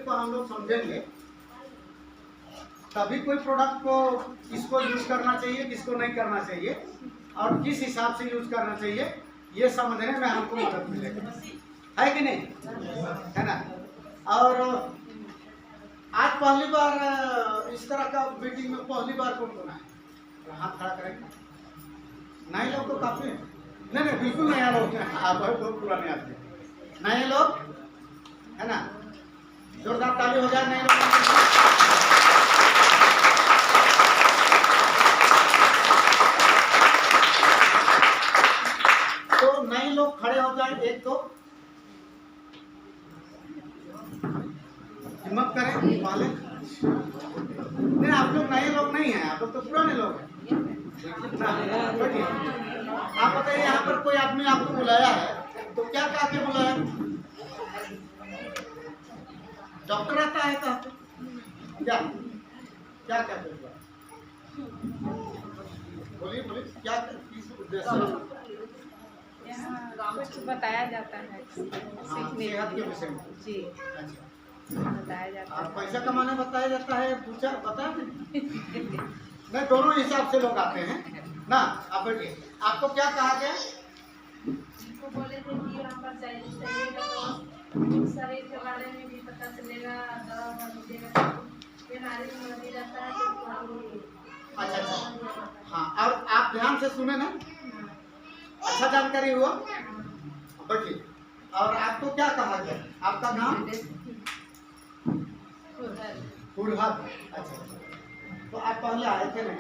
को हम लोग समझेंगे तभी कोई प्रोडक्ट को किसको यूज करना चाहिए, किसको नहीं करना चाहिए और किस हिसाब से यूज करना चाहिए, ये समझने में हमको मदद मिलेगा, है कि नहीं, है ना। और आज पहली बार इस तरह का मीटिंग में पहली बार कौन है? हाथ खड़ा करेंगे। नए लोग तो काफी हैं। नहीं बिल्कुल नया लोग हैं, आप बहुत पुराने आदमी, नए लोग है ना। जोरदार ताली हो जाए नए लोग। तो नए लोग खड़े हो जाए, एक तो हिम्मत करें पहले। नहीं आप लोग नए लोग नहीं हैं, आप लोग तो पुराने लोग हैं। आप बताइए यहाँ पर कोई आदमी आपको बुलाया है तो क्या कहा के बुलाया? डॉक्टर आता है कहा क्या क्या कहते हैं? बोलिए बोलिए क्या किस उद्देश्य कुछ बताया जाता है सीखने के विषय में? जी अच्छा बताया जाता है। और पैसा कमाने बताया जाता है, पूछा बता नहीं, दोनों हिसाब से लोग आते हैं ना। आप बैठिए, आपको क्या कहा गया? हमको बोले थे कि यहाँ पर चाहिएगा तो शरीर के बारे में भी पता चलेगा, दवा मिलेगा, बीमारी में लगी रहता है तो। अच्छा हाँ, और आप ध्यान से सुने ना, अच्छा जानकारी हुआ। बैठिए, और आपको क्या कहा गया? आपका नाम? फुलहद। अच्छा तो आप पहले आए थे नहीं?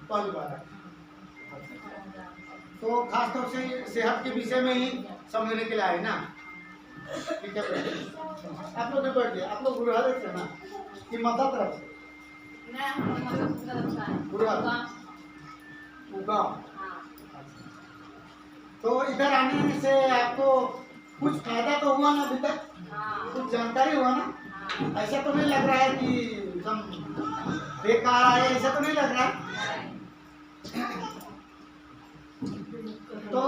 पहली बार आए। तो खास तौर से सेहत के विषय में ही समझने के लिए आए ना। ठीक है आप लोग बैठिए, आप लोग फुलहद से ना कि मदद तरफ से? तो इधर आने से आपको कुछ फायदा तो हुआ ना अभी तक? कुछ जानकारी हुआ ना? ऐसा तो नहीं लग रहा है कि एकदम बेकार आए, ऐसा तो नहीं लग रहा है। तो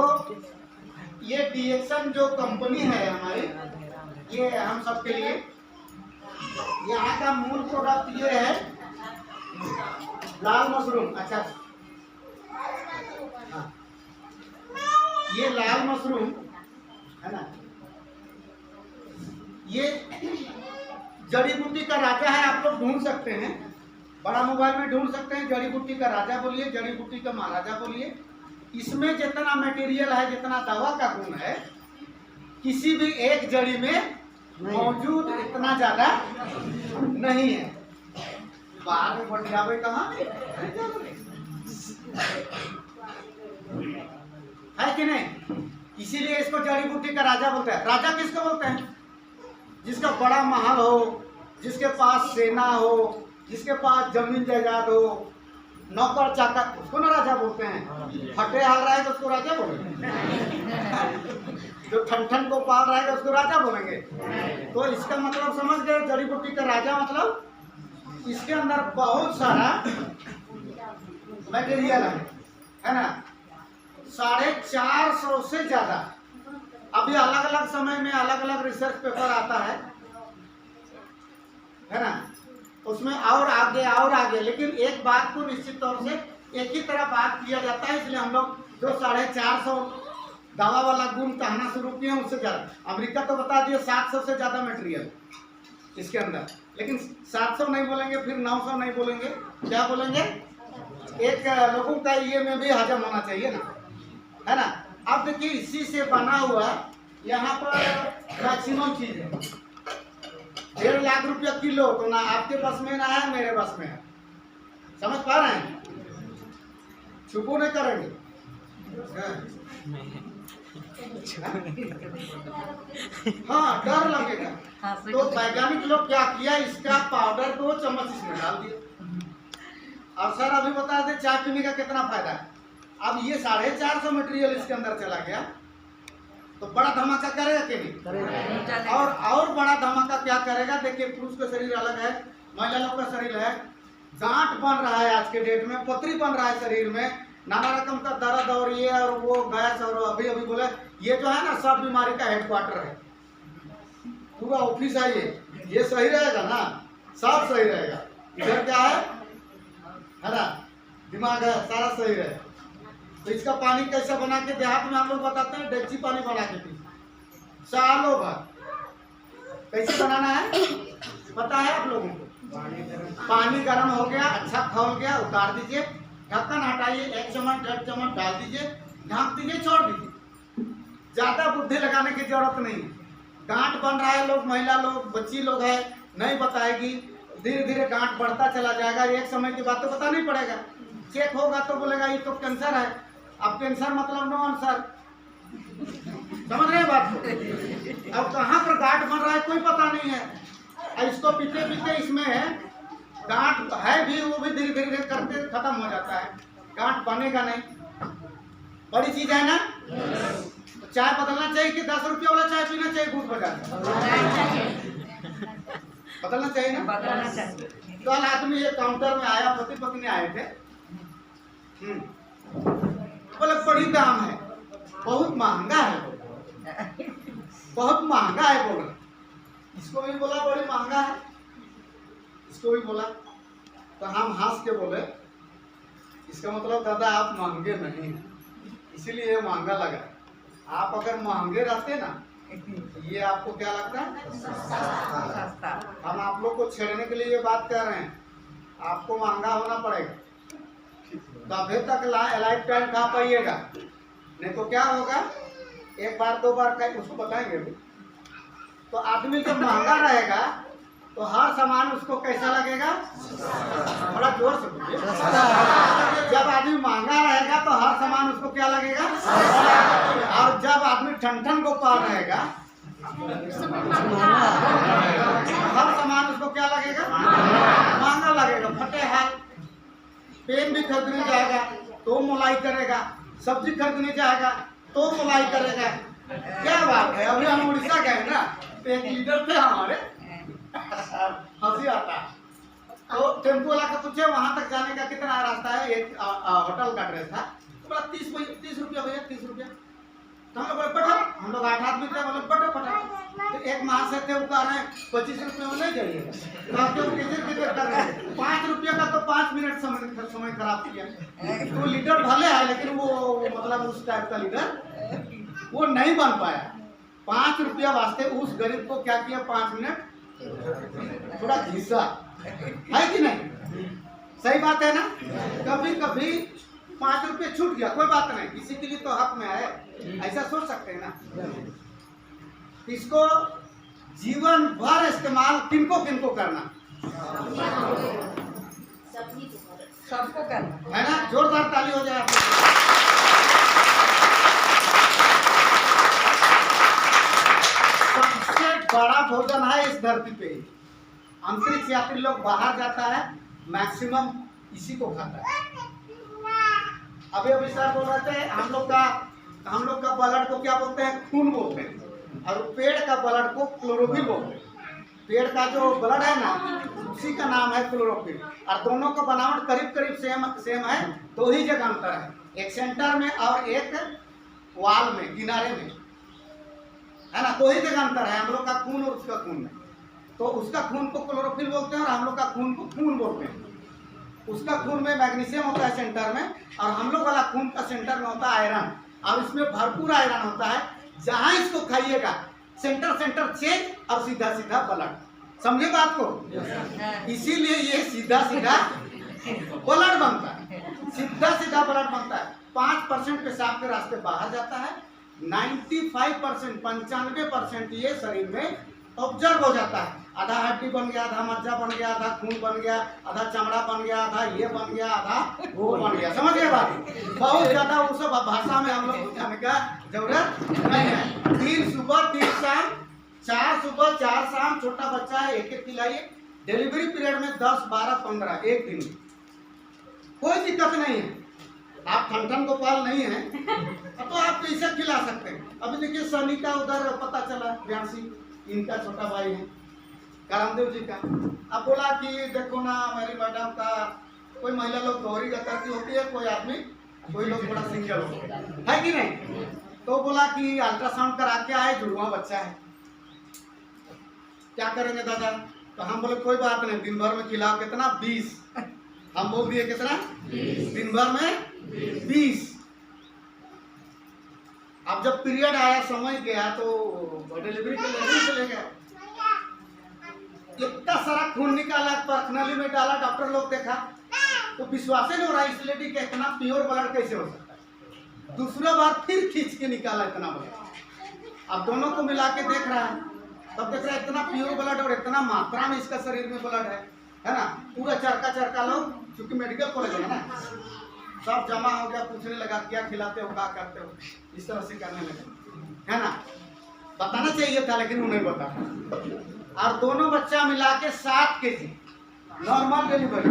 ये डीएक्सन जो कंपनी है हमारी, ये हम सबके लिए यहाँ का मूल प्रोडक्ट ये है लाल मशरूम। अच्छा हाँ, ये लाल मशरूम है ना, ये जड़ी बूटी का राजा है। आप लोग ढूंढ सकते हैं, बड़ा मोबाइल में ढूंढ सकते हैं। जड़ी बूटी का राजा बोलिए, जड़ी बूटी का महाराजा बोलिए। इसमें जितना मटेरियल है, जितना दवा का गुण है, किसी भी एक जड़ी में मौजूद इतना ज्यादा नहीं है। बाद में बढ़ जावे कहाँ है कि नहीं? इसीलिए इसको जड़ी बूटी का राजा बोलते हैं। राजा किसको बोलते हैं? जिसका बड़ा महल हो, जिसके पास सेना हो, जिसके पास जमीन जायदाद हो, नौकर चाकर, उसको ना राजा बोलते हैं। फटे हाल रहा है तो उसको राजा बोलेंगे, जो ठन ठन को पाल रहा है उसको राजा बोलेंगे। तो इसका मतलब समझ गए, जड़ी बूटी का राजा मतलब इसके अंदर बहुत सारा मटेरियल है ना। 450 से ज्यादा। अभी अलग अलग समय में अलग अलग रिसर्च पेपर आता है ना, उसमें और आगे, लेकिन एक बात को निश्चित तौर से एक ही तरह बात किया जाता है। इसलिए हम लोग जो 450 दवा वाला गुण कहना शुरू किए हैं, उससे ज्यादा। अमेरिका तो बता दिए 700 से ज्यादा मटेरियल इसके अंदर, लेकिन 700 नहीं बोलेंगे, फिर 900 नहीं बोलेंगे, क्या बोलेंगे? एक लोगों का ये में भी हजम होना चाहिए ना, है ना। अब देखिए इसी से बना हुआ यहाँ पर मैक्सिमम चीज है। 1.5 लाख रुपया किलो, तो ना आपके बस में ना है, मेरे बस में है। समझ पा रहे हैं? छुपो नहीं करेंगे। हाँ डर लगेगा। तो वैज्ञानिक लोग क्या किया, इसका पाउडर 2 चम्मच इसमें डाल दिया। और सर अभी बता दें चाय पीने का कितना फायदा है। अब ये 450 मटेरियल इसके अंदर चला गया तो बड़ा धमाका करेगा कि नहीं? और बड़ा धमाका क्या करेगा? देखिए पुरुष का शरीर अलग है, महिला लोग का शरीर है, गांठ बन रहा है आज के डेट में, पथरी बन रहा है शरीर में, नाना रकम का दर्द और ये और वो गैस, और अभी बोले ये जो है ना सब बीमारी का हेडक्वार्टर है। पूरा ऑफिस है ये सही रहेगा ना, सब सही रहेगा। इधर क्या है ना, दिमाग है, सारा सही रहेगा। तो इसका पानी कैसे बना के देहात में हम लोग बताते हैं, डेगची पानी बना के पी सालों भर। कैसे बनाना है पता है आप लोगों को? पानी गर्म हो गया, अच्छा खौल गया, उतार दीजिए, ढक्कन हटाइए, 1 चम्मच 1.5 चम्मच डाल दीजिए, ढक दीजिए, छोड़ दीजिए। ज्यादा बुद्धि लगाने की जरूरत नहीं। गांठ बन रहा है, लोग महिला लोग बच्ची लोग है नहीं बताएगी, धीरे धीरे गांठ बढ़ता चला जाएगा, एक समय के बाद तो पता नहीं पड़ेगा। चेक होगा तो बोलेगा ये तो कैंसर है। अब कैंसर मतलब नो आंसर, समझ रहे हैं बात को? अब कहाँ पर गांठ बन रहा है कोई पता नहीं है। और इसको पीते पीते इसमें गांठ है भी, वो भी धीरे धीरे करते खत्म हो जाता है, गांठ बनेगा नहीं। बड़ी चीज है ना। तो चाय बदलना चाहिए कि 10 रुपये वाला चाय पीना चाहिए दूध बाजार? बदलना चाहिए ना। बदलना चाहिए। कल आदमी ये काउंटर में आया, पति पत्नी आए थे, बोले बड़ी दाम है, बहुत महंगा है, बहुत महंगा है बोल रहे। इसको भी बोला बड़ी महंगा है, इसको भी बोला। तो हम हंस के बोले इसका मतलब दादा आप महंगे नहीं हैं, इसीलिए ये महंगा लगा। आप अगर महंगे रहते ना, ये आपको क्या लगता है? सस्ता। हम आप लोग को छेड़ने के लिए ये बात कर रहे हैं, आपको महंगा होना पड़ेगा, तभी तक लाइफ टाइम खा पाइएगा। नहीं तो क्या होगा, एक बार दो बार कहीं उसको बताएंगे भी। तो आदमी जब महंगा रहेगा तो हर सामान उसको कैसा लगेगा? बड़ा जोर से बोलिए। जब आदमी महंगा रहेगा तो हर सामान उसको क्या लगेगा? और जब आदमी ठन गोपाल रहेगा हर सामान उसको क्या लगेगा? महंगा लगेगा। फटे हाल पेन भी खरीदने जाएगा तो मोलाई करेगा, सब्जी खरीदने जाएगा तो मोलाई करेगा। क्या बात है। अभी हम उड़ीसा गए ना, तो एक लीडर थे हमारे, हंसी आता है। तो टेम्पो वाला का पूछे वहां तक जाने का कितना रास्ता है, एक होटल का एड्रेस था। तो बोला 30 रुपया भैया, 30 रुपया। तो हम लोग बोले पटो, हम लोग 8 आदमी थे, बोले पटो पटो। तो एक माँ से थे, वो कह रहे हैं 25 रुपये में नहीं जाइएगा। तो आप क्यों किधर कर रहे हैं? 5 रुपये का तो 5 मिनट समय खराब किया। तो लीडर भले है, लेकिन वो मतलब उस टाइप का लीडर वो नहीं बन पाया। 5 रुपया वास्ते उस गरीब को क्या किया, 5 मिनट थोड़ा घिसा, है कि नहीं? सही बात है ना। कभी कभी 5 रुपये छूट गया, कोई बात नहीं, किसी के लिए तो हक में है, ऐसा सोच सकते हैं ना। इसको जीवन भर इस्तेमाल किनको किनको करना, सबको करना है ना। जोरदार ताली हो जाए। सबसे बड़ा भोजन है इस धरती पे। अंतरिक्ष यात्री लोग बाहर जाता है, मैक्सिमम इसी को खाता है। अभी अभी सर बोल रहे थे, हम लोग का ब्लड को क्या बोलते हैं? खून बोलते हैं। और पेड़ का ब्लड को क्लोरोफिल बोलते हैं। पेड़ का जो ब्लड है ना, उसी का नाम है क्लोरोफिल। और दोनों का बनावट करीब करीब सेम है, 2 ही जगह अंतर है, एक सेंटर में और एक वाल में, किनारे में, है ना। 2 ही जगह अंतर है, हम लोग का खून और उसका खून में। तो उसका खून को क्लोरोफिल बोलते हैं और हम लोग का खून को खून बोलते हैं। उसका खून में मैग्नीशियम होता है सेंटर में, और हम लोग वाला खून का सेंटर में होता है आयरन। और इसमें भरपूर आयरन होता है। जहां इसको खाइएगा सेंटर चेंज और सीधा सीधा ब्लड। समझे बात को? इसीलिए ये सीधा सीधा ब्लड बनता है, सीधा सीधा ब्लड बनता है। 5% पेशाब के रास्ते बाहर जाता है, 95% 95% ये शरीर में ऑब्जर्व हो जाता है। आधा हड्डी बन गया, आधा मज्जा बन गया, आधा खून बन गया, आधा चमड़ा बन गया, आधा ये बन गया, आधा वो बन गया। समझ गए बात? बहुत ज्यादा उस भाषा में हम लोग जाने का जरूरत नहीं है। 3 सुबह 3 शाम, 4 सुबह 4 शाम, छोटा बच्चा है 1 खिलाइए। डिलीवरी पीरियड में 10, 12, 15 एक दिन में, कोई दिक्कत नहीं है। आप ठन गोपाल नहीं है तो आप कैसे खिला सकते हैं? अभी देखिए सनी का उधर पता चला, बयासी इनका छोटा भाई है करमदेव जी का। अब बोला कि देखो ना मेरी मैडम का, कोई महिला लोग गौरी का करती होती है, कोई आदमी, कोई लोग बड़ा सिंगल होता है कि नहीं। तो बोला कि अल्ट्रासाउंड करा के आए, जुड़वा बच्चा है। क्या करेंगे दादा? तो हम बोले कोई बात नहीं, दिन भर में खिलाओ। कितना? 20। हम बोल दिए कितना? 20। दिन भर में 20। अब जब पीरियड आया, समय गया, तो डिलीवरी के लिए चले गए। इतना सारा खून निकाला, पर्सनली में डाला, डॉक्टर लोग देखा तो विश्वास ही नहीं हो रहा इस लेडी का इतना प्योर ब्लड कैसे हो सकता है। दूसरा बार फिर खींच के निकाला इतना ब्लड। अब दोनों को मिला के देख रहा है, तब देख रहा है इतना प्योर ब्लड और इतना मात्रा में इसका शरीर में ब्लड है ना। पूरा चरका लोग, क्योंकि मेडिकल कॉलेज है ना, सब जमा हो गया, पूछने लगा क्या खिलाते हो, क्या करते हो, इस तरह से करने लगे, है ना। बताना चाहिए था लेकिन वो नहीं बता। और दोनों बच्चा मिला के 7 kg नॉर्मल डिलीवरी।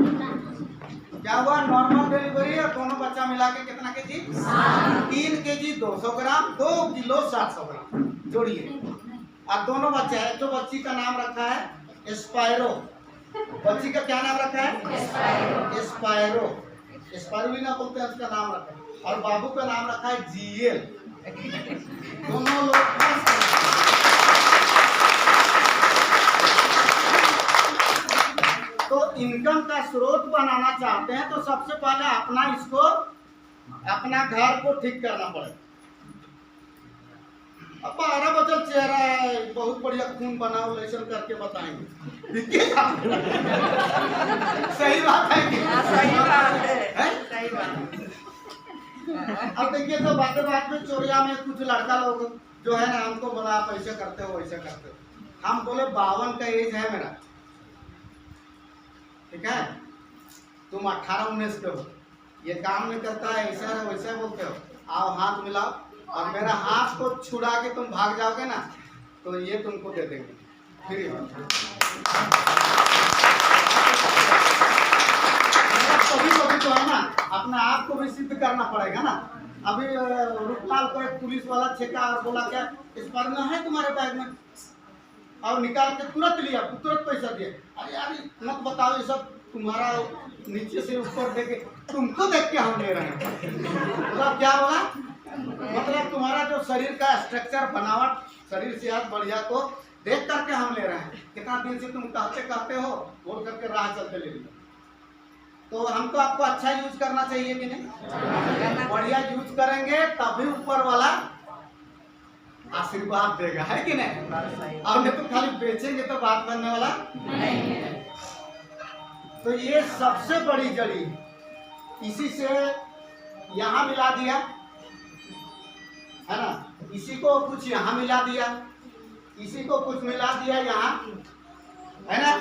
क्या हुआ? Normal delivery. और दोनों बच्चा मिला के कितना केजी? 3 kg 200 ग्राम, 2 किलो 700 ग्राम जोड़िए। और दोनों बच्चे हैं, जो बच्ची का नाम रखा है स्पायरो। बच्ची का क्या नाम रखा है? स्पायरो। स्पायरुलिना बोलते हैं उसका नाम रखा है। और बाबू का नाम रखा है जीएल। दोनों लोग तो इनकम का स्रोत बनाना चाहते हैं तो सबसे पहले अपना घर को ठीक करना पड़ेगा। अब 12 बचल चेहरा है, बहुत बढ़िया खून बनाओ, लेशन करके बताएंगे। सही बात है कि? सही बात है, सही बात है। अब देखिए तो बात में चोरिया में कुछ लड़का लोग जो है ना, हमको बोला आप ऐसे करते हो वैसे करते हो। हम बोले 52 का एज है मेरा, ठीक है, तुम 18-19 के हो, ये काम नहीं करता है, ऐसा है वैसा बोलते हो, आओ हाथ मिलाओ। और मेरा हाथ को छुड़ा के तुम भाग जाओगे ना, तो ये तुमको दे देंगे फ्री। कभी तो है ना, अपने आप को भी सिद्ध करना पड़ेगा ना। अभी रूपलाल को एक पुलिस वाला छेका और बोला क्या इस पर में है तुम्हारे बैग में, और निकाल के तुरंत लिया, तुरंत पैसा दिया। अरे यार मत बताओ, ये सब तुम्हारा नीचे से ऊपर देखे, तुमको देख के हम ले रहे हैं। तो क्या बोला? मतलब तुम्हारा जो शरीर का स्ट्रक्चर, बनावट, शरीर सेहत बढ़िया को देख करके हम ले रहे हैं। कितना दिन से तुम कहते हो, बोल करके राह चलते ले लिया। तो हमको आपको अच्छा यूज करना चाहिए कि नहीं? बढ़िया यूज करेंगे तभी ऊपर वाला आशीर्वाद देगा, है कि नहीं? और नहीं तो खाली बेचेंगे तो बात बनने वाला नहीं है। तो ये सबसे बड़ी जड़ी, इसी से यहाँ मिला दिया है ना, इसी को कुछ यहाँ मिला दिया, इसी को कुछ मिला दिया यहाँ, है ना।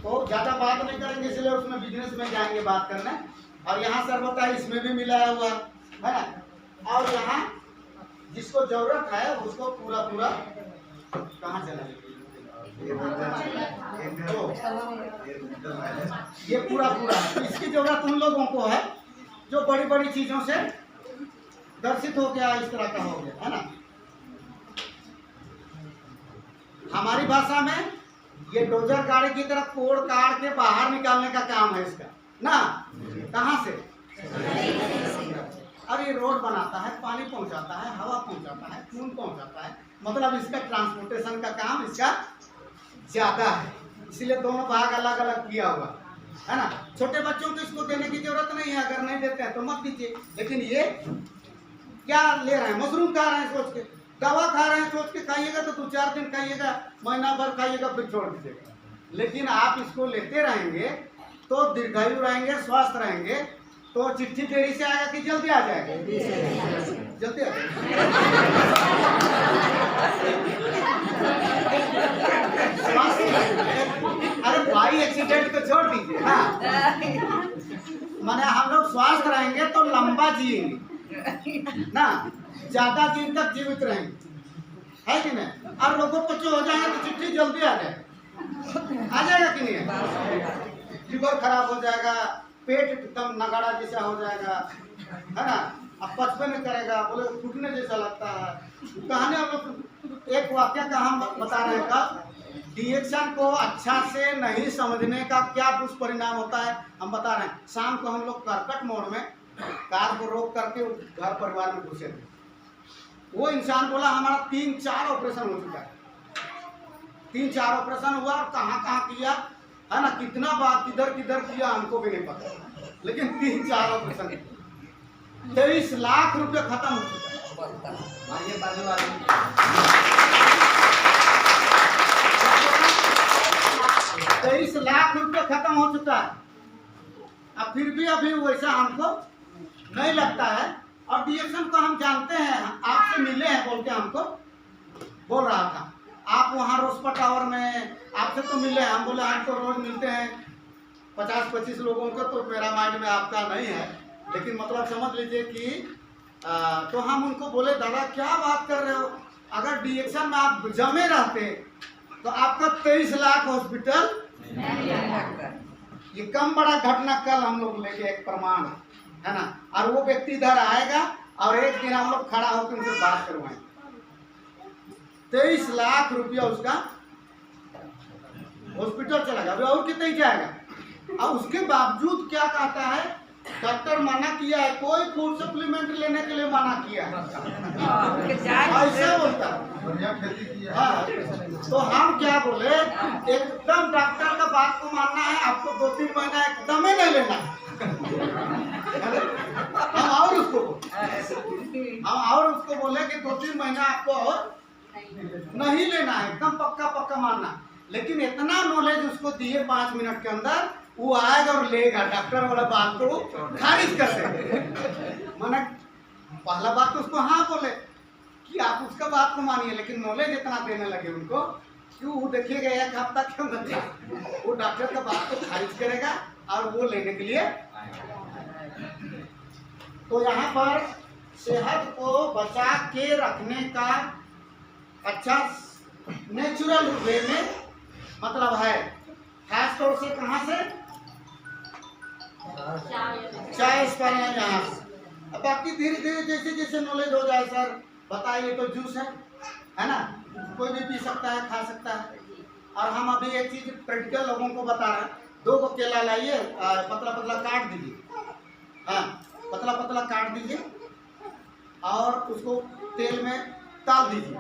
तो ज्यादा बात नहीं करेंगे, इसलिए उसमें बिजनेस में जाएंगे बात करने। और यहाँ सर बताया इसमें भी मिलाया हुआ है ना। और यहाँ जिसको जरूरत है उसको पूरा कहाँ चला ये पूरा है। इसकी जरूरत उन लोगों को है जो बड़ी बड़ी चीजों से दर्शित हो गया, इस तरह का हो गया, है ना। हमारी भाषा में ये डोजर गाड़ी की तरह कोड़ काट के बाहर निकालने का काम है इसका ना। कहाँ से? अरे रोड बनाता है, पानी पहुंचाता है, हवा पहुंचाता है, खून पहुंचाता है, मतलब इसका ट्रांसपोर्टेशन का काम इसका ज्यादा है। इसलिए दोनों भाग अलग अलग किया हुआ है ना। छोटे बच्चों को इसको देने की जरूरत नहीं है, अगर नहीं देते हैं तो मत दीजिए। लेकिन ये क्या ले रहे हैं? मशरूम खा रहे हैं सोच के, दवा खा रहे हैं सोच के, खाइएगा तो 2-4 दिन खाइएगा, महीना भर खाइएगा, फिर छोड़ दीजिएगा। लेकिन आप इसको लेते रहेंगे तो दीर्घायु रहेंगे, स्वस्थ रहेंगे। तो चिट्ठी देरी से आएगा कि जल्दी आ जाएगा? जल्दी आ जाएगा। अरे भाई एक्सीडेंट को छोड़ दीजिए ना, माने हम लोग स्वस्थ रहेंगे तो लंबा जिएंगे ना, ज्यादा दिन तक जीवित रहेंगे, है कि नहीं। और लोगों को जो हो जाएगा तो चिट्ठी जल्दी आ जाएगा कि नहीं? लिवर खराब हो जाएगा, पेट एकदम नगाड़ा जैसा हो जाएगा, है ना। अब पचपन में करेगा, बोले फूटने जैसा लगता है। कहानी हम लोग एक वाक्य का हम बता रहे हैं का डिएक्शन को अच्छा से नहीं समझने का क्या दुष्परिणाम होता है हम बता रहे हैं। शाम को हम लोग करकट मोड़ में कार को रोक करके घर परिवार में घुसे थे। वो इंसान बोला हमारा 3-4 ऑपरेशन हो चुका है, 3-4 ऑपरेशन हुआ और कहाँ कहाँ किया है ना, कितना बार किधर किधर किया हमको भी नहीं पता, लेकिन 3-4 ऑपरेशन 23 लाख रुपए खत्म हो चुका है। ये बाजू वाले 23 लाख रुपए खत्म हो चुका है। अब फिर भी अभी वैसा हमको नहीं लगता है। और डीएक्शन को हम जानते हैं, आपसे मिले हैं बोल के हमको बोल रहा था, आप वहाँ रोस्पा टावर में आपसे तो मिले हैं। हम बोले हम तो रोज मिलते हैं 50-25 लोगों को, तो मेरा माइंड में आपका नहीं है, लेकिन मतलब समझ लीजिए कि तो हम उनको बोले दादा क्या बात कर रहे हो, अगर डीएक्शन में आप जमे रहते तो आपका 23 लाख हॉस्पिटल ये कम बड़ा घटना कल हम लोग लेके एक प्रमाण है ना। और वो व्यक्ति इधर आएगा और एक दिन हम लोग खड़ा होकर उनसे बात करवाएंगे। 23 लाख रुपया उसका हॉस्पिटल चला गया, अभी और कितना ही जाएगा। और उसके बावजूद क्या कहता है, डॉक्टर मना किया है, कोई फूड सप्लीमेंट लेने के लिए मना किया है, ऐसा बोलता है। हाँ, तो हम क्या बोले, एकदम डॉक्टर का बात को मानना है, आपको 2-3 महीना एकदम ही नहीं लेना है। हम और उसको बोले कि 2-3 महीना आपको और नहीं लेना है, एकदम पक्का पक्का मानना। लेकिन इतना नॉलेज उसको दिए 5 मिनट के अंदर, वो आएगा और लेगा, डॉक्टर वाला बात को खारिज कर दे। मैंने पहला बात तो उसको हाँ बोले कि आप उसका बात को मानिए, लेकिन नॉलेज इतना देने लगे उनको कि वो देखिएगा 1 हफ्ता क्यों बच्चा वो डॉक्टर का बात को खारिज करेगा और वो लेने के लिए। तो यहाँ पर सेहत को बचा के रखने का अच्छा नेचुरल वे में मतलब है, खास तौर से कहाँ से, चाय स्पानिया यहाँ से। अब बाकी धीरे धीरे जैसे जैसे नॉलेज हो जाए, सर बताइए तो जूस है ना, कोई भी पी सकता है, खा सकता है। और हम अभी एक चीज प्रैक्टिकल लोगों को बता रहे हैं, 2 को केला लाइए, पतला पतला काट दीजिए, हाँ पतला पतला काट दीजिए और उसको तेल में डाल दीजिए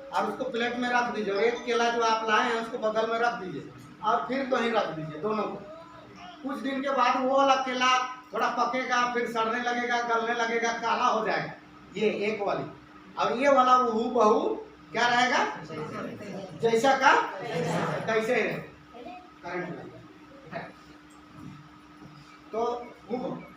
और उसको प्लेट में रख दीजिए। और एक केला जो आप लाए हैं उसको बगल में रख दीजिए और फिर कहीं रख दीजिए, दोनों को। कुछ दिन के बाद वो वाला केला थोड़ा पकेगा, फिर सड़ने लगेगा, गलने लगेगा, काला हो जाएगा, ये एक वाली। और ये वाला वो बहू क्या रहेगा, जैसा का कैसे ही रहेगा। तो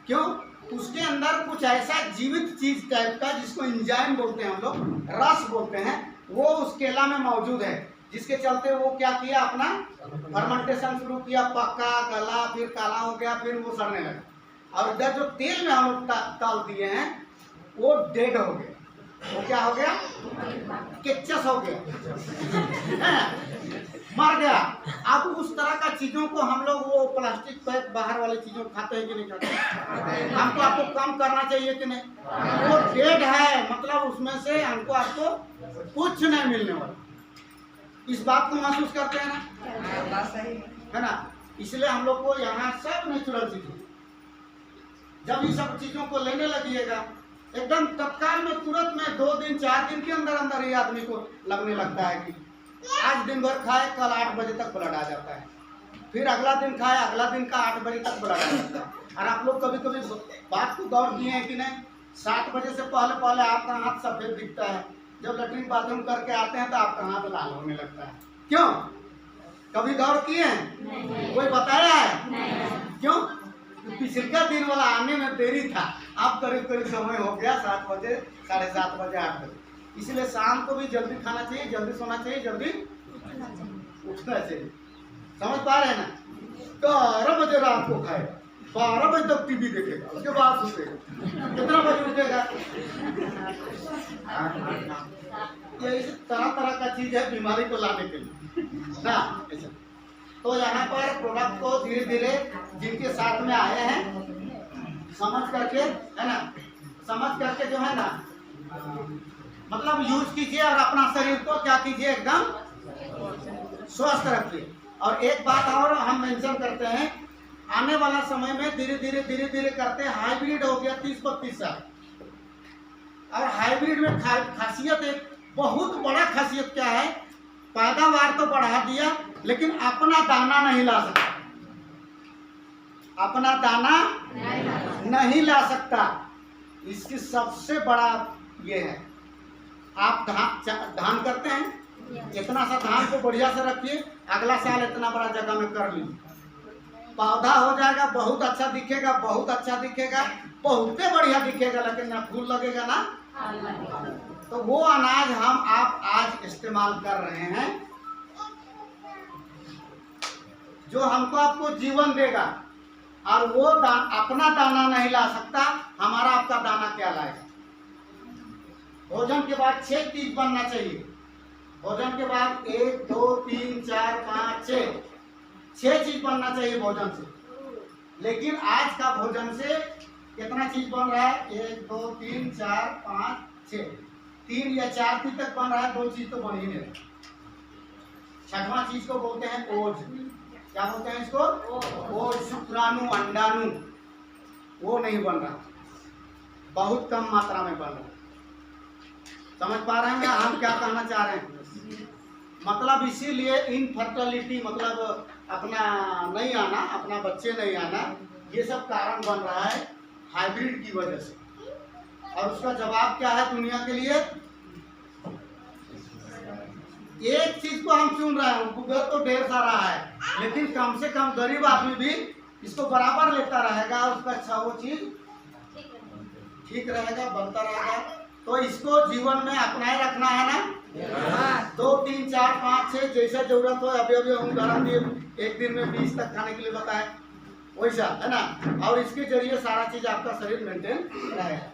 क्यों, उसके अंदर कुछ ऐसा जीवित चीज टाइप का जिसको एंजाइम बोलते हैं हम लोग, रस बोलते हैं, वो उस केला में मौजूद है, जिसके चलते वो क्या किया, अपना फर्मेंटेशन शुरू किया, पका गला, फिर काला हो गया, फिर वो सड़ने लगा। और इधर जो तेल में हम लोग डाल दिए हैं वो डेड हो गया, वो क्या हो गया, केचस हो गया, मर गया। अब उस तरह का चीजों को हम लोग वो प्लास्टिक पैक बाहर वाली चीजों खाते हैं कि नहीं खाते, हमको आपको कम करना चाहिए कि नहीं। वो डेड है, मतलब उसमें से हमको आपको कुछ नहीं मिलने वाला, इस बात को महसूस करते हैं ना, है ना। इसलिए हम लोग को यहाँ सब नेचुरल चीजें, जब ये सब चीजों को लेने लगिएगा एकदम तत्काल में, तुरंत में 2 दिन 4 दिन के अंदर अंदर ही आदमी को लगने लगता है कि आज दिन भर खाए, कल 8 बजे तक ब्लड आ जाता है, फिर अगला दिन खाए, अगला दिन का 8 बजे तक ब्लड आ जाता है। और आप लोग कभी कभी बात को गौर किए हैं कि नहीं, 7 बजे से पहले पहले आपका हाथ सफेद दिखता है, जब लैट्रिन बाथरूम करके आते हैं तो आपका हाथ लाल होने लगता है, क्यों, कभी गौर किए हैं, कोई बताया है क्यों? पिछले दिन वाला आने में देरी था, अब करीब करीब समय हो गया 7 बजे, 7:30 बजे, 8 बजे। इसलिए शाम को भी जल्दी खाना चाहिए, जल्दी सोना चाहिए, जल्दी उठना चाहिए, समझ पा रहे हैं ना। 11 बजे रात को खाए, 12 बजे तक टीवी देखेगा, उसके बाद सोचेगा, कितना बजे उठेगा। ये तरह तरह का चीज है बीमारी को लाने के लिए ना। तो यहाँ पर प्रोडक्ट को धीरे धीरे जिनके साथ में आए हैं समझ करके, है ना, समझ करके जो है ना मतलब यूज कीजिए और अपना शरीर को क्या कीजिए, एकदम स्वस्थ रखिए। और एक बात और हम मेंशन करते हैं, आने वाला समय में धीरे धीरे करते हाइब्रिड हो गया 30-32 साल। और हाइब्रिड में खासियत, एक बहुत बड़ा खासियत क्या है पैदावार तो बढ़ा दिया लेकिन अपना दाना नहीं ला सकता, अपना दाना नहीं ला सकता। इसकी सबसे बड़ा ये है, आप धान करते हैं, इतना सा धान को बढ़िया से रखिए, अगला साल इतना बड़ा जगह में कर लीजिए, पौधा हो जाएगा, बहुत अच्छा दिखेगा, बहुत अच्छा दिखेगा, बहुते बढ़िया दिखेगा, लेकिन ना फूल लगेगा ना। तो वो अनाज हम आप आज इस्तेमाल कर रहे हैं जो हमको आपको जीवन देगा, और वो अपना दाना नहीं ला सकता, हमारा आपका दाना क्या लाएगा। भोजन के बाद 6 चीज बनना चाहिए। भोजन के बाद 1 2 3 4 5 6 चीज बनना चाहिए भोजन से। लेकिन आज का भोजन से कितना चीज बन रहा है? 1 2 3 4 5 6, 3 या 4 चीज तक बन रहा है, 2 चीज तो बन ही नहीं रहा। छठवां चीज को बोलते हैं ओज। क्या बोलते हैं इसको? ओज, शुक्राणु, अंडाणु, वो नहीं बन रहा, बहुत कम मात्रा में बन रहा। समझ पा रहे हैं हम क्या कहना चाह रहे हैं? मतलब इसीलिए इनफर्टिलिटी, मतलब अपना नहीं आना, अपना बच्चे नहीं आना, ये सब कारण बन रहा है हाइब्रिड की वजह से। और उसका जवाब क्या है दुनिया के लिए? एक चीज को हम चुन रहे हैं, गूगल तो ढेर सारा है, लेकिन कम से कम गरीब आदमी भी इसको बराबर लेता रहेगा, उसका अच्छा वो चीज ठीक रहेगा, बनता रहेगा। तो इसको जीवन में अपनाए रखना है ना। 2 3 4 5 6 जैसा जरूरत हो, अभी अभी हम उदाहरण दिए, एक दिन में 20 तक खाने के लिए बताए, वैसा है ना। और इसके जरिए सारा चीज आपका शरीर मेंटेन रहेगा।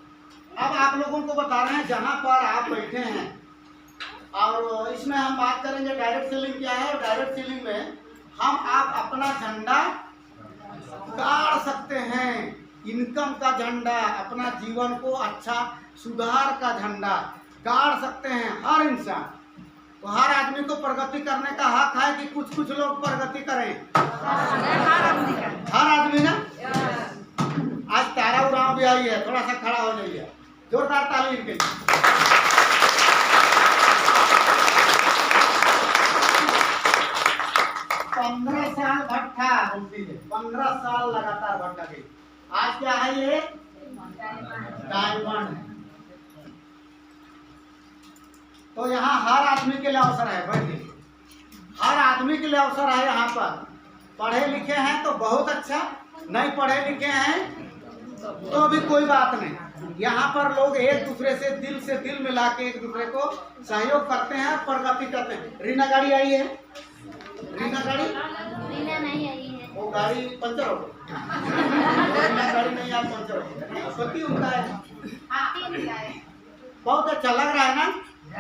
अब आप लोगों को बता रहे हैं जहां पर आप बैठे हैं, और इसमें हम बात करेंगे डायरेक्ट सेलिंग क्या है। और डायरेक्ट सेलिंग में हम आप अपना झंडा गाड़ सकते हैं, इनकम का झंडा, अपना जीवन को अच्छा सुधार का झंडा गाड़ सकते हैं हर इंसान। तो हर आदमी को प्रगति करने का हक है कि कुछ कुछ लोग प्रगति करें? हर आदमी ना। आज तारा उराव भी आई है, थोड़ा सा खड़ा हो जाइए, जोरदार ताली इनके लिए। 15 साल भट्टा बोलती है, 15 साल लगातार भट्टा गई। आज क्या है ये? डायमंड है। तो यहाँ हर आदमी के लिए अवसर है, बैठिए, हर आदमी के लिए अवसर है। यहाँ पर पढ़े लिखे हैं तो बहुत अच्छा, नहीं पढ़े लिखे हैं तो भी कोई बात नहीं। यहाँ पर लोग एक दूसरे से दिल मिला के एक दूसरे को सहयोग करते हैं, प्रगति करते हैं। रीना गाड़ी आई है, रीना गाड़ी नहीं आई है, वो गाड़ी पंचर हो गई, रीना गाड़ी नहीं आप पंचर हो गई, पति उनका है। बहुत अच्छा लग रहा है ना।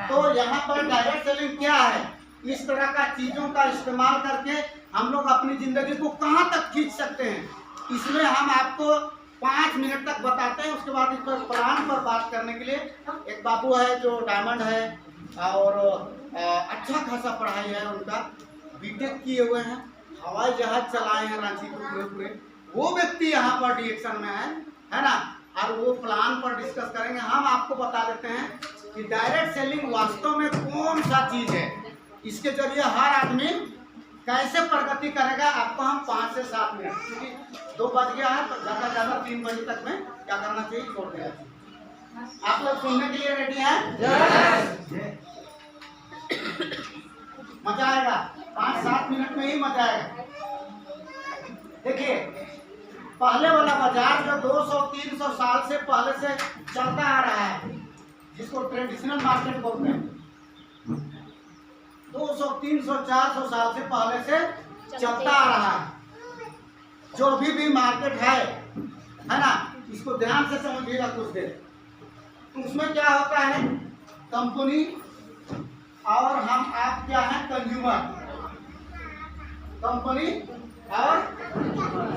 तो यहाँ पर डायरेक्ट सेलिंग क्या है? इस तरह का चीजों का इस्तेमाल करके हम लोग अपनी जिंदगी को कहाँ तक खींच सकते हैं, इसमें हम आपको 5 मिनट तक बताते हैं। उसके बाद इस पर प्लान पर बात करने के लिए एक बाबू है जो डायमंड है और अच्छा खासा पढ़ाई है उनका, बीटेक किए हुए हैं, हवाई जहाज चलाए हैं रांची को पूरे। वो व्यक्ति यहाँ पर डिएक्शन में है ना। और वो प्लान पर डिस्कस करेंगे। हम आपको बता देते हैं कि डायरेक्ट सेलिंग वास्तव में कौन सा चीज है, इसके जरिए हर आदमी कैसे प्रगति करेगा। आपको हम 5 से 7 मिनट, क्योंकि 2 बज गया है, तो ज्यादा ज्यादा 3 बजे तक में क्या करना चाहिए, छोड़ देना चाहिए। आप लोग सुनने के लिए रेडी हैं? मजा आएगा, 5-7 मिनट में ही मजा आएगा। देखिए, पहले वाला बाजार जो 200-300 साल से पहले से चलता आ रहा है, जिसको ट्रेडिशनल मार्केट बोलते हैं, 200-300-400 साल से पहले से चलता आ रहा है। जो भी मार्केट है ना, इसको ध्यान से समझिएगा कुछ देर। उसमें क्या होता है, कंपनी और हम आप क्या है, कंज्यूमर। कंपनी और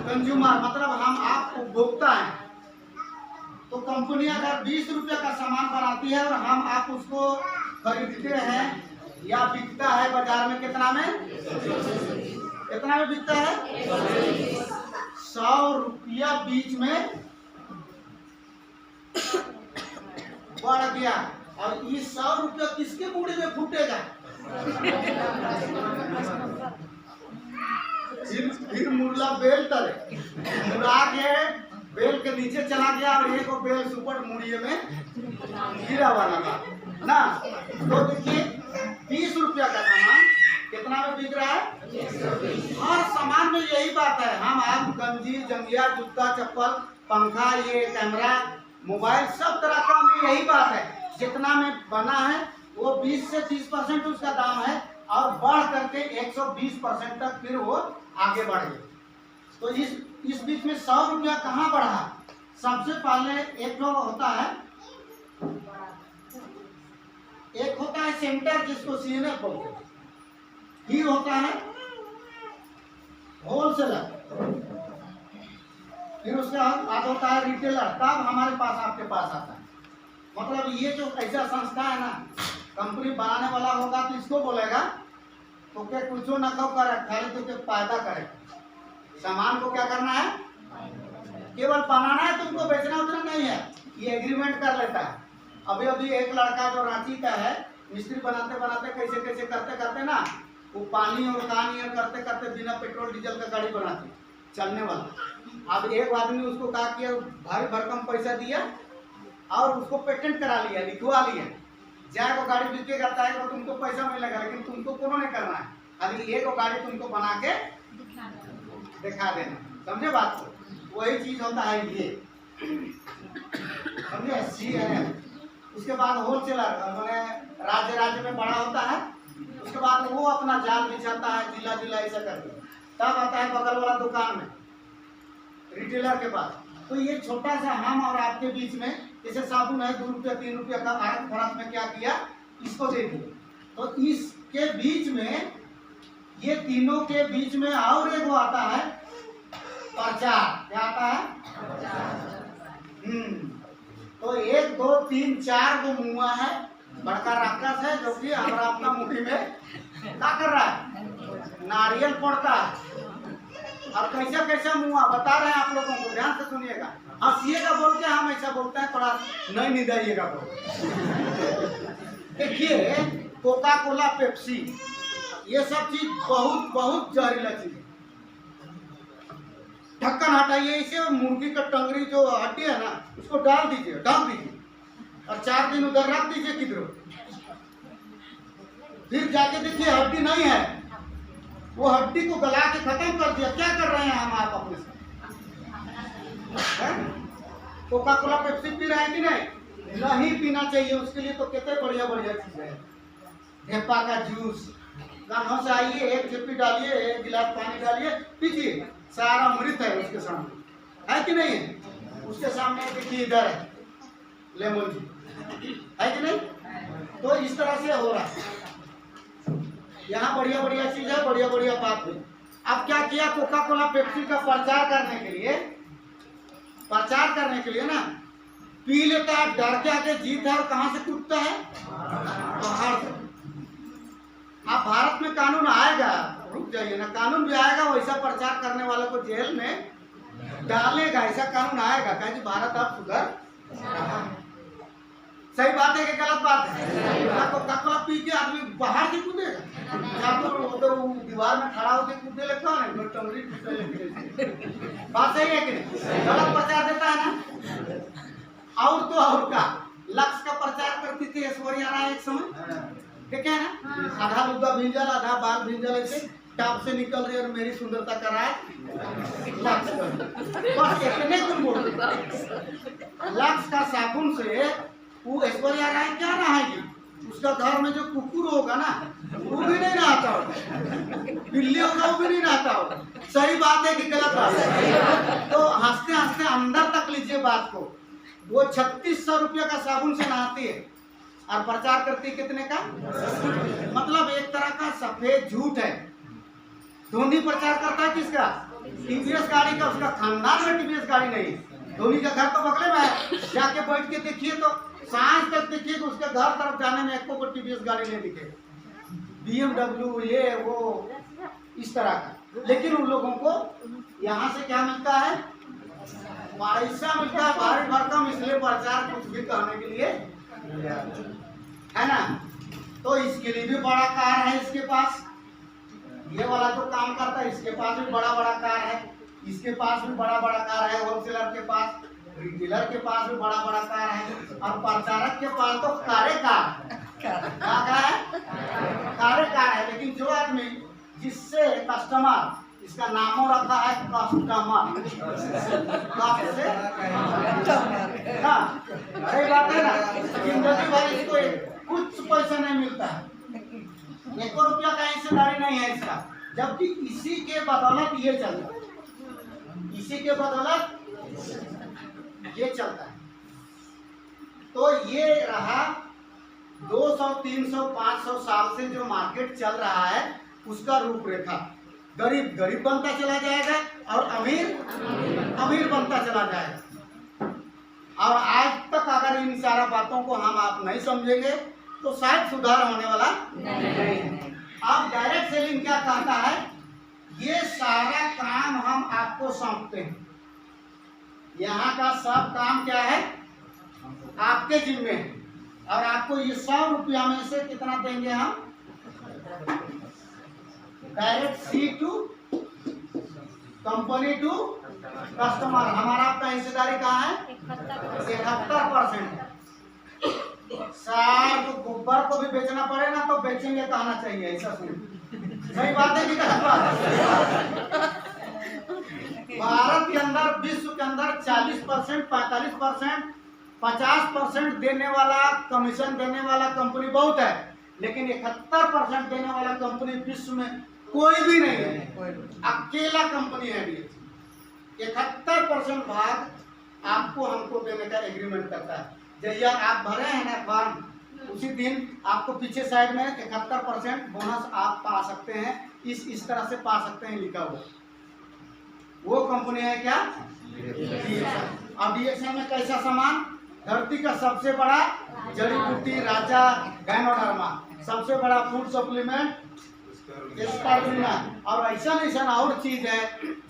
कंज्यूमर मतलब हम आप उपभोक्ता हैं। तो कंपनी अगर 20 रुपये का सामान बनाती है और हम आप उसको खरीदते हैं या बिकता है बाजार में, कितना में बिकता है? 100 रुपया बीच में बढ़ गया। और ये 100 रुपया किसके बूढ़े में फूटेगा? फिर मुरला बेल तले मुड़ा के बेल के नीचे चला गया और एक और बेल सुपर मुड़िए में गिरा वाला था ना। तो देखिए 20 रुपया का सामान कितना में बिक रहा है? हर सामान में यही बात है। हम आप गंजी जंगिया जूता चप्पल पंखा ये कैमरा मोबाइल सब तरह का में यही बात है। जितना में बना है वो 20 से 30% उसका दाम है और बढ़ करके 120% तक फिर वो आगे बढ़ गए। तो इस बीच में 100 रुपया कहाँ बढ़ा? सबसे पहले एक होता है सेंटर जिसको सीएनए बोलते हैं, फिर होता है होलसेलर, फिर उसका बाद होता है रिटेलर, तब हमारे पास आपके पास आता है। मतलब ये जो ऐसा संस्था है ना, कंपनी बनाने वाला होगा तो इसको बोलेगा तो क्या कुछ ना करे खाली तो क्या फायदा करे। सामान को क्या करना है? केवल बनाना है, तुमको बेचना उतना नहीं है। ये एग्रीमेंट कर लेता है। अभी अभी एक लड़का जो रांची का है, मिस्त्री बनाते बनाते कैसे कैसे करते करते ना वो पानी और कहानी करते करते बिना पेट्रोल डीजल का गाड़ी बनाते चलने वाला। अब एक आदमी उसको कहा कि भारी भरकम पैसा दिया और उसको पेटेंट करा लिया, लिखवा लिया, जाए वो गाड़ी बिकेगा चाहे तो तुमको पैसा मिलेगा, लेकिन तुमको कोनो नहीं करना है, खाली एक गाड़ी तुमको बना के दिखा देना। समझे बात को? वही चीज होता है ये, समझे? सीएनए। उसके बाद होलसेलर मैंने राज्य में बड़ा होता है, उसके बाद वो अपना जाल बिछाता है जिला जिला ऐसा करके, तब आता है बगल वाला दुकान में रिटेलर के पास। तो ये छोटा सा हम और आपके बीच में जैसे साबुन है 2 रुपया 3 रुपया का फर्क में क्या किया, इसको दे दिया। तो इसके बीच में ये तीनों के बीच में और एक वो आता है प्रचार। क्या आता है? तो 1 2 3 4 वो मुआ है, बड़का राक्षस है जो कि हमारा अपना मुट्ठी में क्या कर रहा है? नारियल पड़ता है। अब कैसा कैसा मुआ बता रहे हैं आप लोगों को, ध्यान से सुनिएगा। हंसिएगा बोल के हम ऐसा बोलते हैं, थोड़ा नहीं निदाइएगा बोल। देखिए कोका कोला पेप्सी ये सब चीज बहुत बहुत जहरीला चीज है। ढक्कन हटाइए, इसे मुर्गी का टंगरी जो हड्डी है ना उसको डाल दीजिए, ढक दीजिए और 4 दिन उधर रख दीजिए किधरों, फिर जाके देखिए हड्डी नहीं है, वो हड्डी को गला के खत्म कर दिया। क्या कर रहे हैं हम आप अपने से? कोका कोला पेप्सी पी रहे हैं कि नहीं? नहीं पीना चाहिए, उसके लिए तो कितने बढ़िया बढ़िया चीज है। ढेपा का जूस, गांव से आइए, 1 चिप्पी डालिए, 1 गिलास पानी डालिए, पीजिए, सारा अमृत है उसके सामने, है कि नहीं है? उसके सामने देखिए इधर है लेमन जी, है कि नहीं? तो इस तरह से हो रहा है। यहाँ बढ़िया बढ़िया चीज है, बढ़िया बढ़िया बात है। अब क्या किया, कोका कोला पेप्सी का प्रचार करने के लिए ना पी लेता है, डर के आगे जीत है, और कहां से कूदता है? बाहर से। अब भारत में कानून आएगा, रुक जाइए ना, कानून भी आएगा, वैसा प्रचार करने वाले को जेल में डालेगा, ऐसा कानून आएगा। कहे कि भारत अब सुधर रहा है। सही बात है कि गलत बात है? कोका कोला पी के आदमी बाहर से कूदेगा, या तो दीवार में खड़ा होकर कूदने लगता है ना, टंगरी टूटने लगती। बात सही है कि नहीं? गलत प्रचार देता है ना। और तो और का लक्ष्य का प्रचार करती थी ऐश्वर्या राय एक समय, देखे है ना, आधा लुगा भिंजल आधा बाल भिंजल, ऐसे टाप से निकल रही और मेरी सुंदरता का राज लक्ष्य। बस इतने तुम बोलते, लक्ष्य का साबुन से वो ऐश्वर्या राय क्या नहाएगी? उसका घर में जो कुकुर होगा ना वो भी नहीं नहाता होगा, बिल्ली होगा वो भी नहीं नहाता होगा। सही बात है कि गलत बात है? तो हंसते हंसते अंदर तक लीजिए बात को। वो 3600 रुपया का साबुन से नहाती है और प्रचार करती है कितने का? मतलब एक तरह का सफेद झूठ है। धोनी प्रचार करता है किसका? टीवीएस गाड़ी का। उसका खानदान में टीवीएस गाड़ी नहीं। धोनी का घर तो बगले में है, जाके बैठ के देखिए तो सांझ तक देखिए कि उसके घर तरफ जाने में एको को टीवीएस गाड़ी नहीं दिखे, BMW ये वो इस तरह का। लेकिन उन लोगों को यहाँ से क्या मिलता है? पैसा मिलता है भारी भरकम, इसलिए प्रचार कुछ भी कहने के लिए है ना। तो इसके लिए भी बड़ा कार है इसके पास। ये वाला जो काम करता है इसके पास भी बड़ा बड़ा कार है, इसके पास भी बड़ा बड़ा कार है, होलसेलर के पास, रिटेलर के पास भी बड़ा बड़ा कार है, और प्रचारक के पास तो कारे कार क्या है, कारे कार है। लेकिन जो आदमी जिससे कस्टमर, इसका नामों रखा है कस्टमर, हाँ सही बात है ना। जिंदगी भर इसको कुछ पैसा नहीं मिलता है, 1 रुपया का हिस्सेदारी नहीं है इसका, जबकि इसी के बदौलत ये चलता है, इसी के बदौलत ये चलता है। तो ये रहा 200, 300, 500 साल से जो मार्केट चल रहा है उसका रूपरेखा। गरीब गरीब बनता चला जाएगा और अमीर अमीर बनता चला जाएगा। और आज तक अगर इन सारा बातों को हम आप नहीं समझेंगे तो शायद सुधार होने वाला नहीं। अब डायरेक्ट सेलिंग क्या कहता है, ये सारा काम हम आपको सौंपते हैं, यहाँ का सब काम क्या है आपके जिम्मे है, और आपको ये 100 रुपया में से कितना देंगे हम, direct C to company to customer. हमारा आपका हिस्सेदारी कहाँ है, 71%। सार तो गोबर को भी बेचना पड़े ना तो बेचेंगे कहना चाहिए, ऐसा सुन, सही बात है कि गलत बात? भारत के अंदर, विश्व के अंदर 40%, 45%, 50% देने वाला, कमीशन देने वाला कंपनी बहुत है, लेकिन 71% देने वाला कंपनी विश्व में कोई भी नहीं है, अकेला कंपनी है ये। 71% भाग आपको हमको देने का एग्रीमेंट करता है। जैया आप भरे हैं ना फॉर्म, उसी दिन आपको पीछे साइड में 71% बोनस आप पा सकते हैं, इस तरह से पा सकते हैं लिखा हुआ। वो कंपनी है क्या, DXL। अब DXL में कैसा सामान, धरती का सबसे बड़ा जड़ी बूटी राजा गायनोडर्मा, सबसे बड़ा फूड सप्लीमेंट स्पारुलिना, और ऐसा और चीज है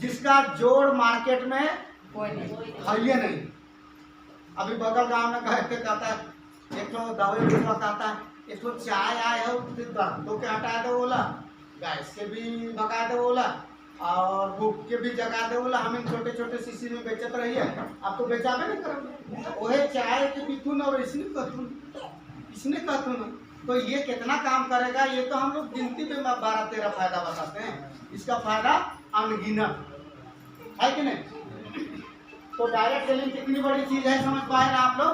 जिसका जोड़ मार्केट में है नहीं। अभी बगल गांव में गए थे, कहता है एक तो दवाई बेचवा, कहता है एक तो चाय आए हो तो के हटा दे बोला, गैस के भी भगा दे बोला, और भूख के भी जगा दे बोला। हम छोटे छोटे शीशी में बेचत रही है, आपको बेचाबे नहीं करोगे, वही चाय के बिकून और इसने कहतून। तो ये कितना काम करेगा, ये तो हम लोग गिनती में 12-13 फायदा बताते हैं, इसका फायदा अनगिनत है कि नहीं। तो डायरेक्ट सेलिंग कितनी बड़ी चीज है, समझ पाए ना आप लोग।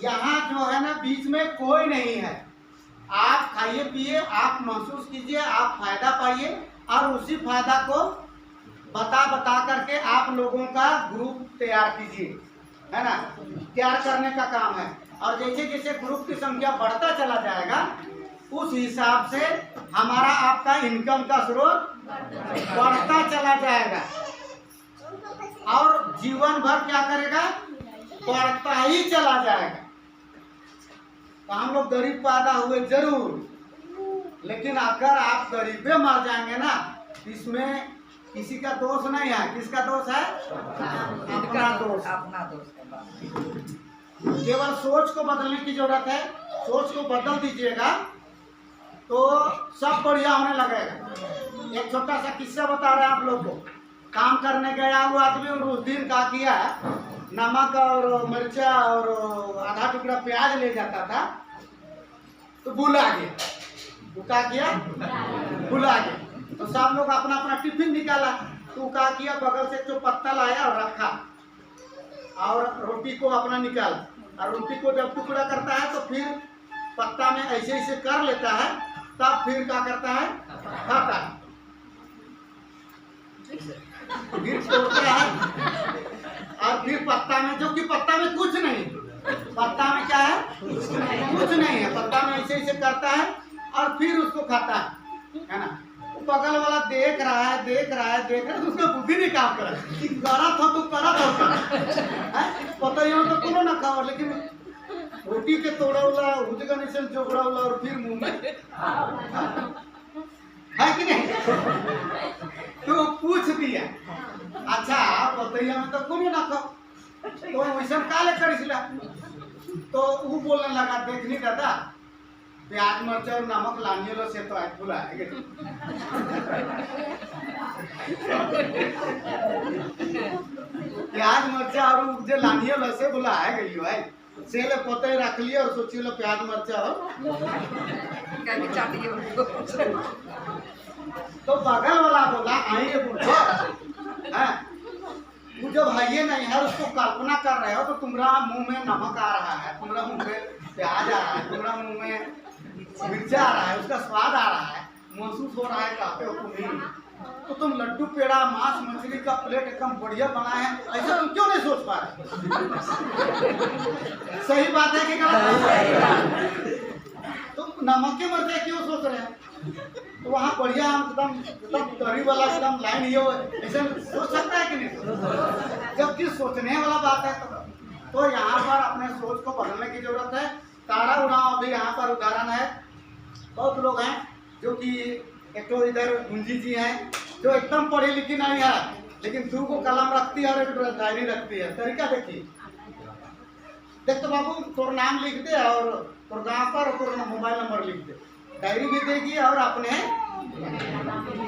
यहाँ जो है ना बीच में कोई नहीं है, आप खाइए पिए, आप महसूस कीजिए, आप फायदा पाइए, और उसी फायदा को बता करके आप लोगों का ग्रुप तैयार कीजिए, है ना। तैयार करने का काम है, और जैसे जैसे ग्रुप की संख्या बढ़ता चला जाएगा उस हिसाब से हमारा आपका इनकम का स्रोत बढ़ता चला जाएगा, और जीवन भर क्या करेगा, बढ़ता ही चला जाएगा। तो हम लोग गरीब पैदा हुए जरूर, लेकिन अगर आप गरीबे मर जाएंगे ना, इसमें किसी का दोष नहीं है। किसका दोष है, अपना दोष। केवल सोच को बदलने की जरूरत है, सोच को बदल दीजिएगा तो सब बढ़िया होने लगेगा। एक छोटा सा किस्सा बता रहे हैं आप लोग को। काम करने गया हुआ आदमी और उस दिन क्या किया, नमक और मिर्चा और आधा टुकड़ा प्याज ले जाता था, तो भूला गया। वो क्या किया, भूला गया। तो सब लोग अपना अपना टिफिन निकाला, तो क्या किया, बगल से जो पत्ता लाया और रखा, और रोटी को अपना निकाला, और रोटी को जब टुकड़ा करता है तो फिर पत्ता में ऐसे ऐसे कर लेता है, तब फिर क्या करता है, खाता है, फिर छोड़ता है, और फिर पत्ता में, जो कि पत्ता में कुछ नहीं, पत्ता में क्या है, कुछ नहीं है, पत्ता में ऐसे ऐसे करता है और फिर उसको खाता है ना। बगल वाला देख रहा है, उसका बुद्धि नहीं काम कर रहा है कि करा था तो करा था पता ही तो कोनो ना खाओ, लेकिन रोटी के तोड़ा उला उजगा निशन जोगड़ा उला और फिर मुंह में है कि नहीं। तो पूछ दिया, अच्छा बताइए में तो कोनो ना खाओ, तो वैसा काले कर, तो वो बोलने लगा, देखनी दादा प्याज मर्चा और नमक लानियो लो से तो आज भूला है प्याज मर्चा और जो लानियो लो से भूला है गई भाई से ले पोते रख लियो और सोचियो लो प्याज मर्चा और कहीं चाटिए उनको तो बगल वाला बोला आइए बुढ़ो हैं वो जब भाइये नहीं है उसको कल्पना कर रहे हो तो तुम्हारा मुंह में नमक आ रहा है, तुम्हारा मुंह में प्याज आ रहा है, तुम्हारा मुंह में मिर्चा आ रहा है, उसका स्वाद आ रहा है, महसूस हो रहा है कहते हो तुम्हें, तो तुम लड्डू पेड़ा मांस मछली का प्लेट एकदम बढ़िया बनाए हैं, ऐसा तुम क्यों नहीं सोच पा रहे? सही बात है कि गलत? तुम नमक के मर्चे क्यों सोच रहे हो? तो वहाँ बढ़िया एकदम एकदम तरी वाला एकदम लाइन ये ऐसे सोच सकता है कि नहीं? जबकि सोचने वाला बात है तो यहाँ पर अपने सोच को बदलने की जरूरत है। तारा उड़ाओ अभी यहाँ पर उदाहरण है, बहुत लोग हैं जो कि एक तो इधर गुंजी जी हैं जो एकदम पढ़ी लिखी नहीं है लेकिन दो को कलम रखती है और एक डायरी रखती है। तरीका देखिए, देख तो बाबू तोर नाम लिख दे और तोर गाँव पर तोर मोबाइल नंबर लिख दे, डायरी भी देगी और अपने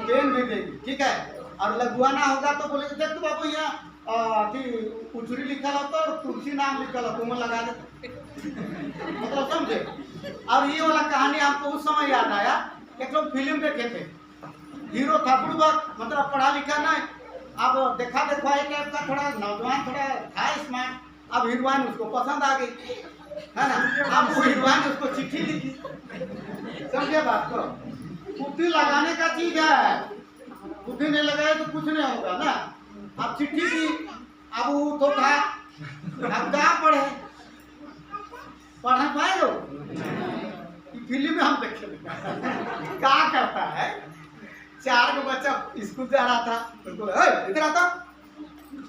पेन भी देगी, ठीक है। और लगवाना होगा तो बोले देख तो बाबू यहाँ उचरी लिखा होता और तुलसी नाम लिखा होता तुम लगा दे, मतलब समझे। और ये वाला कहानी आपको उस समय याद आया, एक लोग फिल्म देखे थे, हीरो था बुड़बक, मतलब पढ़ा लिखा नहीं, अब देखा देखा एक का थोड़ा नौजवान थोड़ा था स्मार्ट, अब हीरोइन उसको पसंद आ गई है ना, अब वो हीरोइन उसको चिट्ठी लिखी, समझे बात को। बुद्धि लगाने का चीज है, बुद्धि नहीं लगाए तो कुछ नहीं होगा ना। अब चिट्ठी की, अब वो तो था, अब क्या पढ़े, पढ़ पाए लोग। फिल्म में हम देखे क्या करता है, 4 को बच्चा स्कूल जा रहा था, तो इधर आता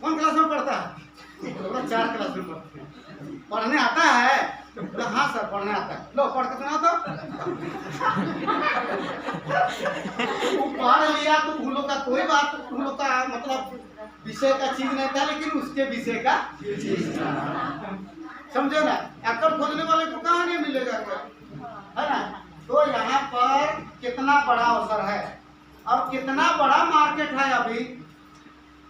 कौन क्लास में पढ़ता है, 4 क्लास में पढ़ते हैं, पढ़ने आता है तो हाँ सर पढ़ने आता है, लो पढ़ के सुना तो वो पढ़ लिया तो उन लोग का कोई बात, उन लोग का मतलब विषय का चीज नहीं था लेकिन उसके विषय का चीज था, समझे ना। अकल खोजने वाले को कहाँ नहीं मिलेगा है ना। तो यहाँ पर कितना बड़ा अवसर है और कितना बड़ा मार्केट है अभी,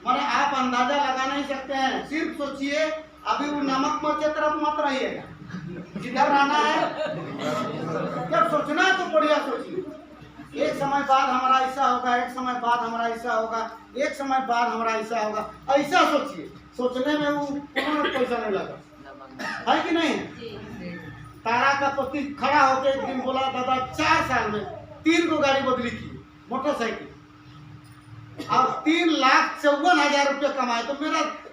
माने आप अंदाजा लगा नहीं सकते हैं। सिर्फ सोचिए अभी वो नमक मिर्च तरफ मत रहिएगा, जिधर रहना है जब सोचना है तो बढ़िया सोचिए, एक समय बाद हमारा ऐसा होगा, एक समय बाद हमारा ऐसा होगा, एक समय बाद हमारा ऐसा होगा, ऐसा सोचिए। सोचने में वो पैसा नहीं लगा है कि नहीं। तारा का पति खड़ा होकर एक दिन बोला दादा 4 साल में 3 को गाड़ी बदली की मोटरसाइकिल और 3,54,000 रुपये कमाए। तो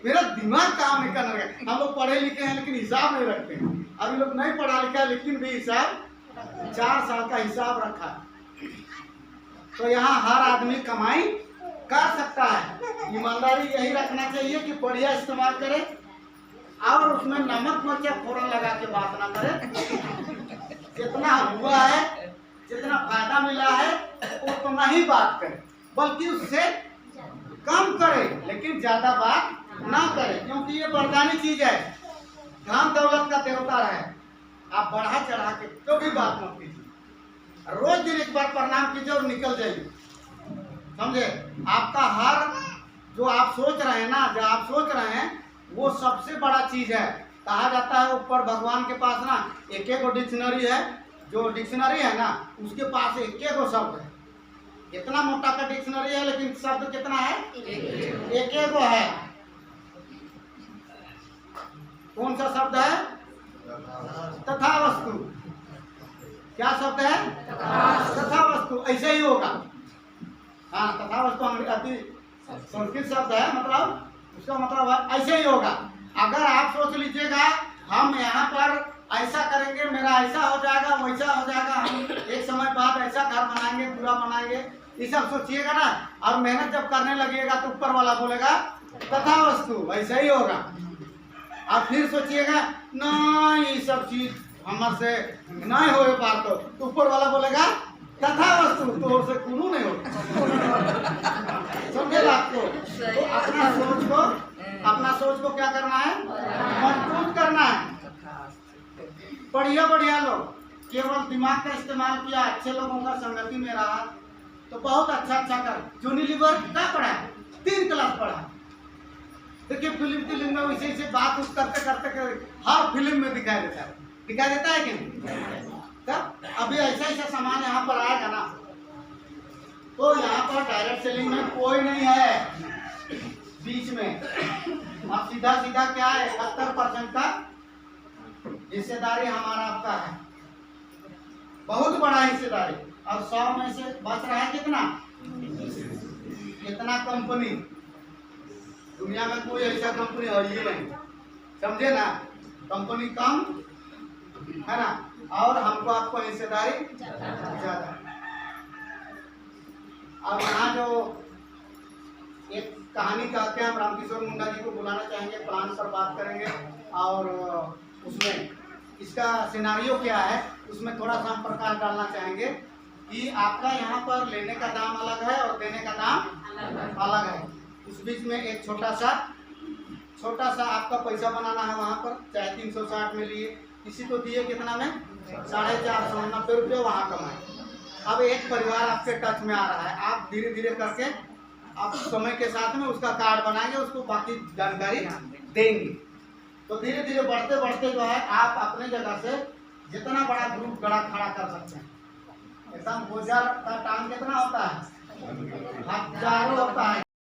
मेरा दिमाग काम नहीं करने लगा। हम लोग पढ़े लिखे हैं लेकिन हिसाब नहीं रखते हैं, अभी लोग नहीं पढ़ा लिखा है लेकिन भी हिसाब 4 साल का हिसाब रखा है। तो यहाँ हर आदमी कमाई कर सकता है, ईमानदारी यही रखना चाहिए कि बढ़िया इस्तेमाल करे और उसमें नमक मिर्चा फोरन लगा के बात ना करे। जितना हुआ है, जितना फायदा मिला है उतना ही बात करे, बल्कि उससे कम करे लेकिन ज्यादा बात ना करे, क्योंकि ये वरदानी चीज है, धन दौलत का देवता है। आप बढ़ा चढ़ा के तो भी बात मत कीजिए, रोज दिन एक बार प्रणाम कीजिए और निकल जाइए, समझे। आपका हर जो आप सोच रहे हैं ना, जो आप सोच रहे हैं वो सबसे बड़ा चीज है। कहा जाता है ऊपर भगवान के पास ना एक एक डिक्शनरी है, जो डिक्शनरी है ना उसके पास एक एक शब्द है। इतना मोटा का डिक्शनरी है लेकिन शब्द कितना है, एक एक है। कौन सा शब्द है, तथा वस्तु। क्या शब्द है, तथा वस्तु। ऐसे ही होगा, हाँ तथा वस्तु संस्कृत शब्द है, मतलब उसका मतलब है ऐसे ही होगा। अगर आप सोच लीजिएगा हम यहाँ पर ऐसा करेंगे, मेरा ऐसा हो जाएगा, वैसा हो जाएगा, हम एक समय बाद ऐसा घर बनाएंगे, पूरा बनाएंगे, ये सब सोचिएगा ना, और मेहनत जब करने लगेगा तो ऊपर वाला बोलेगा तथा वस्तु, ऐसा ही होगा। आप फिर सोचिएगा नहीं ये सब चीज हमारे से नहीं हो पार, तो ऊपर वाला बोलेगा तथा वस्तु, तो से कुनू नहीं होगा, समझे बात को। तो अपना सोच को क्या करना है, मजबूत करना है। बढ़िया बढ़िया लोग केवल दिमाग का इस्तेमाल किया, अच्छे लोगों का संगति में रहा, तो बहुत अच्छा कर। यूनिलीवर क्या पढ़ा है? 3 क्लास पढ़ा। देखिए फिल्म में वैसे बात उस करते हर फिल्म में दिखाई देता है कि नहीं? तब अभी ऐसा सामान यहाँ पर आएगा ना, तो यहाँ पर डायरेक्ट सेलिंग में कोई नहीं है बीच में। अब सीधा क्या है, 71% का हिस्सेदारी हमारा आपका है, बहुत बड़ा हिस्सेदारी। और 100 में से बच रहा है कितना कंपनी। दुनिया में कोई ऐसा कंपनी है ही नहीं, समझे ना? कंपनी कम है ना, और हमको आपको हिस्सेदारी ज्यादा। अब यहाँ जो एक कहानी कहते हैं, हम रामकिशोर मुंडा जी को बुलाना चाहेंगे, प्लान पर बात करेंगे, और उसमें इसका सिनारियो क्या है उसमें थोड़ा सा हम प्रकाश डालना चाहेंगे कि आपका यहाँ पर लेने का दाम अलग है और देने का दाम अलग है। उस बीच में एक छोटा सा आपका पैसा बनाना है वहाँ पर, चाहे 360 में लिए, किसी को दिए कितना में 450 रुपये वहाँ कमाए। अब एक परिवार आपके टच में आ रहा है, आप धीरे धीरे करके आप समय के साथ में उसका कार्ड बनाएंगे, उसको बाकी जानकारी देंगे, तो धीरे धीरे बढ़ते जो है आप अपने जगह से जितना बड़ा ग्रुप खड़ा कर सकते हैं। एकदम 2000 का टाइम कितना होता है, हजारों होता है।